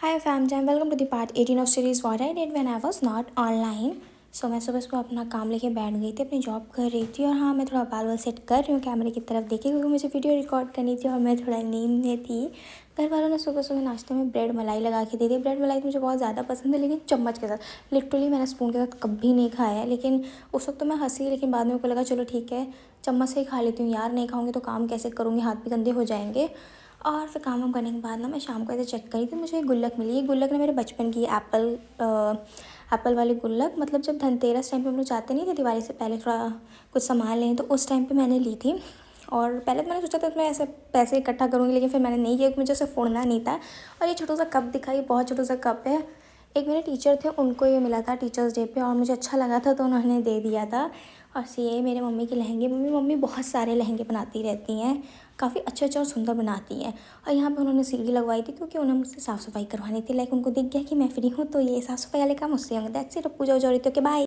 Hi fam jam, welcome to the part 18 of series what I did when I was not online. सो मैं सुबह सुबह अपना काम लेके बैठ गई थी, अपनी जॉब कर रही थी। और हाँ, मैं थोड़ा बाल वाल सेट कर रही हूँ कैमरे की तरफ देखी, क्योंकि मुझे वीडियो रिकॉर्ड करनी थी और मैं थोड़ा नींद में थी। घर वालों ने सुबह सुबह नाश्ते में ब्रेड मलाई लगा के दी थी। ब्रेड मलाई तो मुझे बहुत ज़्यादा पसंद है, लेकिन चम्मच के साथ। लिटरली मैंने स्पून के साथ कभी नहीं खाया है। लेकिन उस वक्त तो मैं हंसी, लेकिन बाद में मेरे को लगा चलो ठीक है, चम्मच से ही खा लेती हूँ यार, नहीं खाऊंगी तो काम कैसे करूँगी, हाथ भी गंदे हो जाएंगे। और फिर काम वाम करने के बाद ना मैं शाम को ऐसे चेक करी थी, मुझे एक गुल्लक मिली। ये गुल्लक ना मेरे बचपन की एप्पल वाली गुल्लक, मतलब जब धनतेरस टाइम पे हम लोग जाते नहीं थे, दिवाली से पहले थोड़ा कुछ सामान लें, तो उस टाइम पे मैंने ली थी। और पहले तो मैंने सोचा था मैं ऐसे पैसे इकट्ठा करूँगी, लेकिन फिर मैंने नहीं किया क्योंकि मुझे उसे फोड़ना नहीं था। और ये छोटा सा कप दिखा, ये बहुत छोटा सा कप है। एक मेरे टीचर थे, उनको ये मिला था टीचर्स डे पे, और मुझे अच्छा लगा था तो उन्होंने दे दिया था। और ये मेरे मम्मी के लहंगे, मम्मी बहुत सारे लहंगे बनाती रहती हैं, काफ़ी अच्छे अच्छे और सुंदर बनाती हैं। और यहाँ पे उन्होंने सीढ़ी लगवाई थी, क्योंकि उन्हें मुझसे साफ़ सफाई करवानी थी। लाइक उनको दिख गया कि मैं फ्री हूँ, तो ये साफ़ सफाई वाले काम मुझसे होंगे। That's it. पूजा हो रही थी। Okay bye.